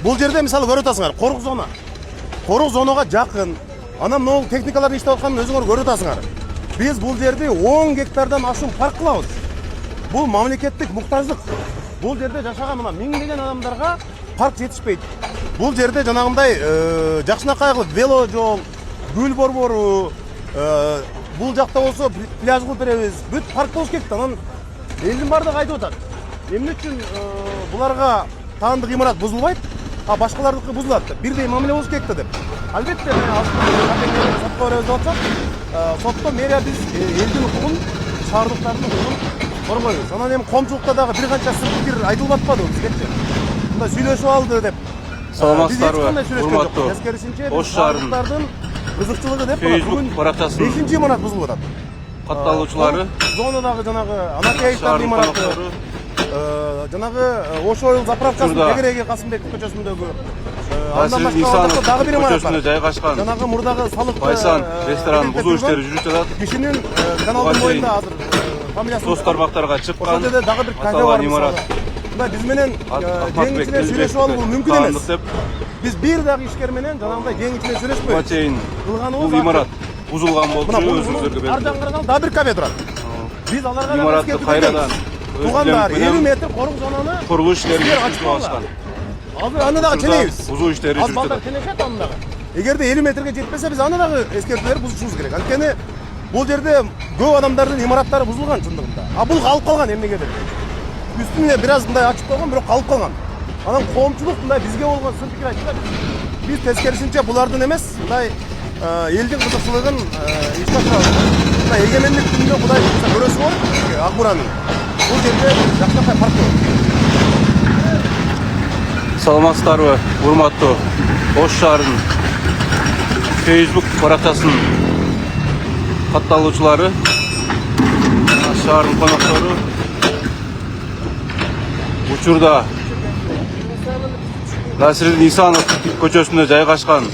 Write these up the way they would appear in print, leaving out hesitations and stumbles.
Бул жерде мисалы көрүп атасыңар, корук зона. Корук зонага жакын. Анан могу техникалардын иштеп атканын өзүңөр көрүп атасыңар. Биз бул жерди 10 гектардан ашуун парк кылабыз. Бул мамлекеттик муктаждык. Бул жерде жашаган мына миңдеген адамдарга парк жетишпейт. Бул жерде жанагындай жакшынакай кылып вело жол, гүл борбору, бул жакта болсо пляж кылып беребиз. Бүт парк болуш керек. Анан элдин баардыгы айтып атат. Эмне үчүн буларга таандык имарат бузулбайт, а башкалардыкы бузулат деп. Бирдей мамиле болуш керек деп. Албетте, сотко беребиз деп атсак, сотто мэрия биз элдин укугун, шаардыктардын укугун коргойбуз. Анан эми коомчулукта дагы бир канча сын пикир айтылып атпадыбы бизгечи. Мындай сүйлөшүп алды деп. Саламатсыздарбы, урматтуу Ош шаарынын кызыкчылыгы деп Facebook баракчасынын 5-нчи имарат бузулуп атат. катталуучулары, зонадагы жанагы Анакеевдин имараты, жанагы Ош Ойл заправкасынын тегереги Касымбек көчөсүндөгү, андан башка дагы бир имарат бар. Жайгашкан Жанагы мурдагы салык Байсан ресторанын бузуу иштери жүрүп жатат. Кишинин каналдын боюнда азыр фамилиясы Соц тармактарга чыккан. Ошол жерде дагы бир кафе бар имарат. Мындай биз менен жең ичине сүйлөшүп алуу бул мүмкүн эмес. Биз бир дагы ишкер менен жанагындай жең ичине сүйлөшпөйбүз. Бул имарат бузулган болчу өзүңүзгө белгилүү. Ар жагынан дагы бир кафе турат. Биз аларга имаратты кайрадан туугандар 50 метр корук зонаны курулуш иштери башталган. Азыр аны дагы ченейбиз. Бузуу иштери жүрүп жатат. Ченешет аны дагы. Эгерде 50 метрге жетпесе биз аны дагы эскертүүлөр бузушубуз керек. Анткени бул жерде көп адамдардын имараттары бузулган чындыгында. А бул калып калган эмнегедир. Үстүнө бир аз мындай ачып койгон, бирок калып калган. Анан коомчулук мындай бизге болгон сын пикир айтты да. Биз тескерисинче булардын эмес, мындай элдин кызыкчылыгын ишке ашырабыз. Мына эгемендик күндө Кудай буйруса көрөсү бар, Ак Буранын. Бул жерде жакшынакай парк бар. Саламатсыздарбы, урматтуу Ош шаарынын Facebook баракчасынын катталуучулары, шаардын коноктору. Учурда Насирдин Исанов көчөсүндө жайгашкан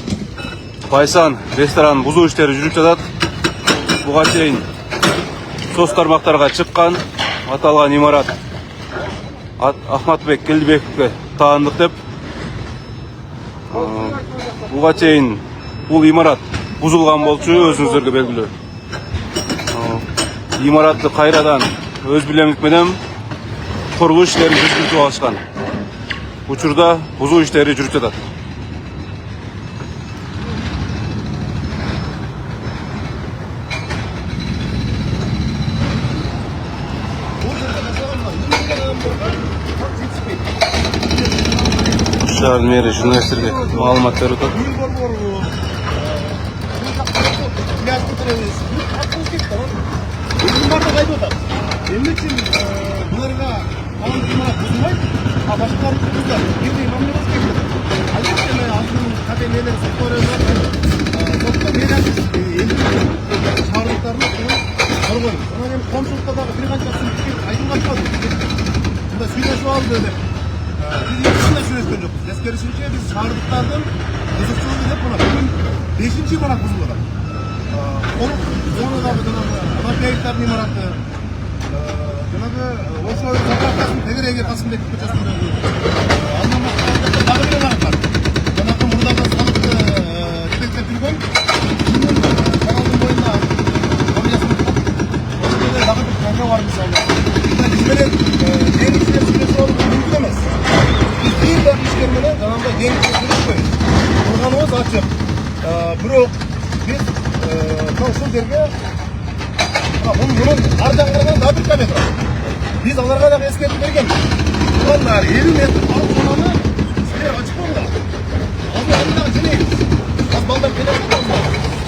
Байсан ресторанын бузуу иштери жүрүп жатат. Буга чейин соц тармактарга чыккан аталган имарат Ахматбек Келдибековге таандык деп. Буга чейин бул имарат бузулган болчу өзүңүздөргө белгилүү. Имаратты кайрадан өз билемдик менен курулуш иштери жүргүзүп алышкан. Учурда бузуу иштери жүрүп жатат. Шаар мэри журналисттерге маалымат берип атат. Эмне үчүн буларга таандык имарат бузулбайт, а башкаларды бузулат? Бирдей мамиле болуш керек. Албетте, мен азыр кафе нелер сотко беребиз. Сотто мэрия шаардыктардын укугун коргойбуз. Анан эми коомчулукта дагы бир канча сын пикир айтылып атпады. Мындай сүйлөшүп алды деп. Биз кандай сүйлөшкөн жокпуз. Тескерисинче биз шаардыктардын кызыкчылыгы деп мына бүгүн 5-нчи имарат бузулуп атат. Корук зонадагы жанагы Анакеевдин имараты, жанагы Ош Ойл заправкасынын тегереги Касымбек көчөсүндөгү, андан башка дагы бир имарат бар. Жанагы мурдагы салыкты жетектеп жүргөн, каналдын боюнда фамилиясын ошол жерде дагы бир кафе бар мисалы. Биз менен жең ичине сүйлөшүп алуу мүмкүн эмес. Биз бир дагы ишкер менен жанагындай жең ичине сүйлөшпөйбүз. Турганыбыз ачык. Бирок биз ушул жерге мунун ар жагынан дагы бир кафе турат. Биз аларга дагы эскертип бергенбиз. Туугандар 50 метр корук зонаны силер ачып коюңдар. Азыр аны дагы ченейбиз. Аз балдар келет.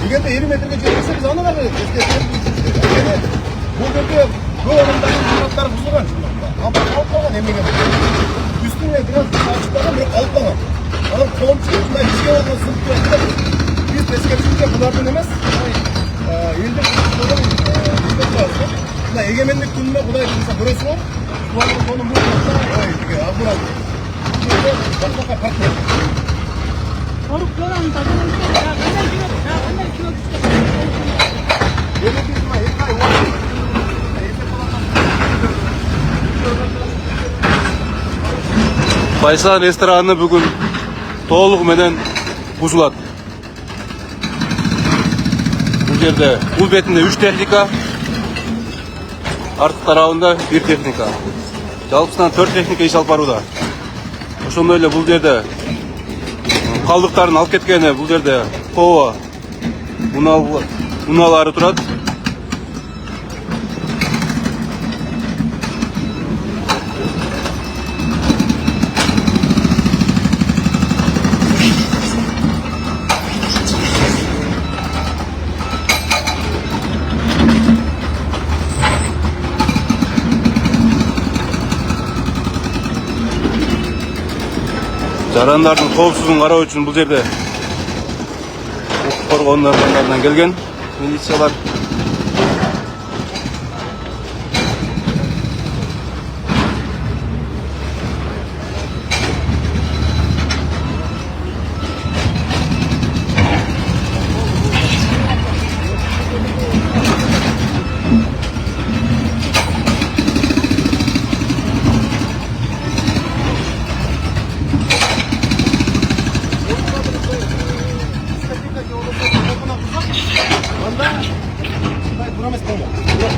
Эгерде 50 метрге жетпесе биз аны дагы эскертип беребиз. Бул жерде көп адамдардын имараттары бузулган чындыгында. Калып калган эмнеге? Үстүнө бир аз ачып калган, бирок калып калган. Анан коомчулук мындай бизге болгон сын пикир биз эскертүүчү булардын эмес, элдин кызыкчылыгын мына эгемендик күнүнө Кудай буйруса көрөсү бар. Кубанын сонун бул Ак Буран. Башка парк бар. Корук зонаны да Байсан рестораны бүгүн толугу менен бузулат. Бул жерде бул бетинде 3 техника, артык тарабында 1 техника. Жалпысынан 4 техника иш алып барууда. Ошондой эле бул жерде калдыктарын алып кеткени, бул жерде коо унаалары турат. Жарандардын коопсуздугун кароо үчүн бул жерде укук коргоо органдарынан келген милициялар.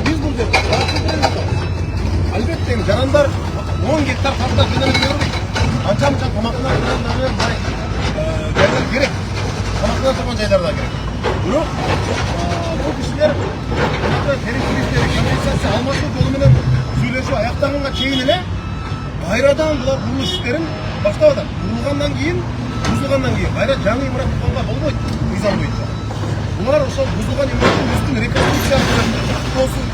Biz бұл жерде әлбетте жарандар 10 гектар қапта жөнеліп беріп, анша-мұнша тамақына керек. Тамақына тұрған жайларда керек. Бірақ бұл кісілер теректерістері компенсация алмасу жолыменен сөйлесу аяқтағанға чейін еле қайрадан бұлар құрылыс істерін баштап атады. Құрылғаннан кейін, бұзылғаннан кейін қайра жаңа имарат құрылға болмайды низам бойынша. Бұлар ошол бұзылған имараттын үстін реконструкция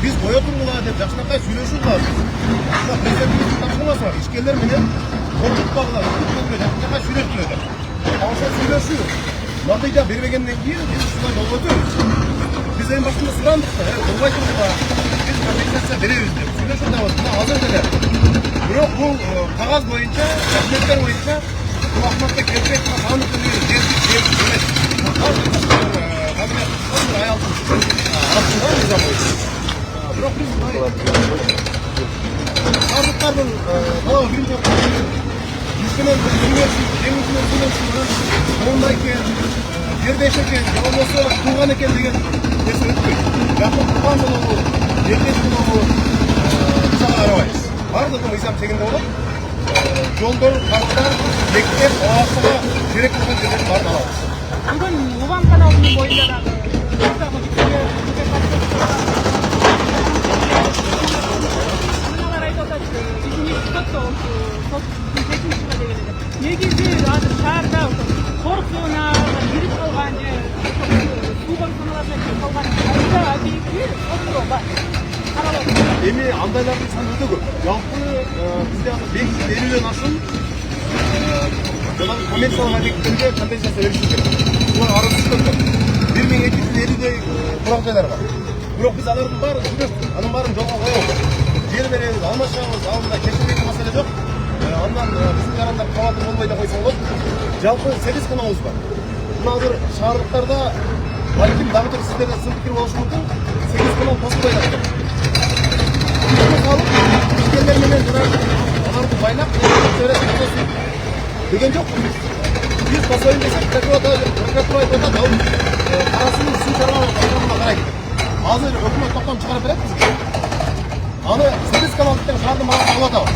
біз қоя тұрғыла деп жақсынақай сөйлесу lazım. Президентіміздің тапсырмасы бар. Ішкерлер менен қорқытпағылар, жақсынақай сөйлестіреді. Ошол сөйлесу мадыйда бербегенден кейін біз ушундай болуп өтөбүз. Біз эң башында сурандык да, болбой тургула біз компенсация беребиз деп сөйлесип атабыз. Азыр деле. Бирок бул кагаз боюнча, документтер боюнча бул акматка келбей турган Бирок биз шаардыктардын талабы биринчи үстүнөн сондай экен, жердеш экен, же болбосо тууган экен деген нерсе өтпөйт. Жакын тууган болобу, жердеш болобу мисалга карабайбыз. Бардыгы мыйзам чегинде болот. Жолдор, парктар, мектеп, абактага керек болгон жерлердин баарын алабыз. Бүгін Убан каналының бойында негізі азыр шаарда коркуна кирип калган же суу банкаларына кирип калган айда адийки отуруу бар каралат. Эми андайлардын саны өтө көп. Жалпы бизде 550ден ашын жаңағы коммерциялық объекттерге компенсация беришimiz керек. Булар арызсыз көп. 1250дей турак жайлар бар. Бирок биз алардын баарын сүйлөштүк, анын баарын жолго коебуз. Жер беребиз, алмашабыз, алдында кечирбейтин маселе жок. Андан биздин жарандар кабатыр болбой да койсо болот. Жалпы 8 каналыбыз бар. Мына азыр шаардыктарда балким дагы бир сиздерде сын пикир болушу мүмкүн. 8 канал косулбай да турат. Ишкерлер менен аларды байлап, деген жок. Биз басайын десек, прокуратура айтып атат, карасынын суу чарбагына карайт. Азыр өкмөт токтом чыгарып берет бизге. Аны 8 каналдын шаардын манасына алып атабыз.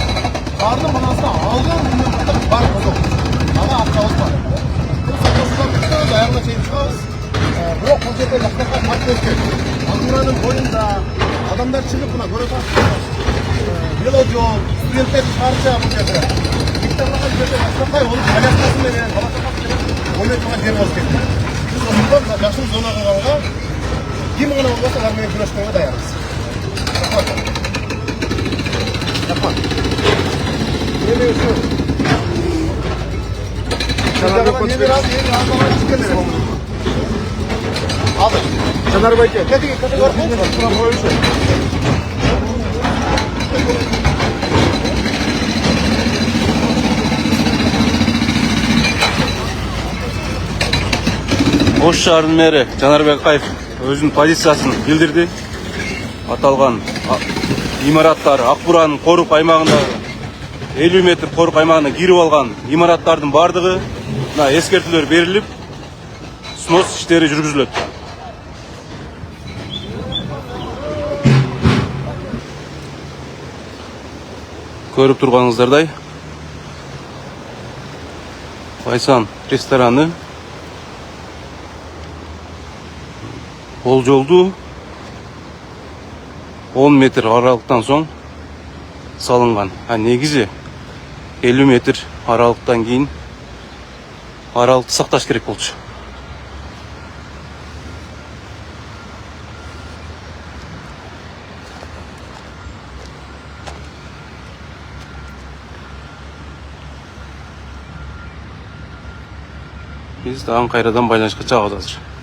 Шаардын манасына алган күнүнөн бар козок. Ага акчабыз бар. Бул сотосунан аягына чейин чыгабыз. Бирок бул жерде жакшырак парк болуш керек. Алтынуранын боюнда адамдар чыгып мына көрөт. Веложол, студенттер чарча бул жерде. Мектепке жерде жакшыракай болуп, коляскасы менен, балакчасы менен ойной турган жер болуш керек. Биз ошондон жакшы зона кылганга ким гана болбосо алар менен күрөшкөнгө даярбыз. Рахмат. Эми ушу Жанарбайке. Кәдеге бар коюшу. Ош шаарынын мэри Жанарбек Акаев өзүнүн позициясын билдирди. Аталган имараттар Ак Буранын корук аймагында 50 метр қорық аймағына кирип алған имараттардың бардығы мына ескертулер берилип, снос иштери жүргүзүлөт. Көрүп турганыңыздардай Байсан рестораны ол жолду 10 метр аралыктан соң салынган. Негизи 50 метр аралыктан кийин аралыкты сакташ керек болчу. Biz дагы кайрадан байланышка чыгабыз азыр.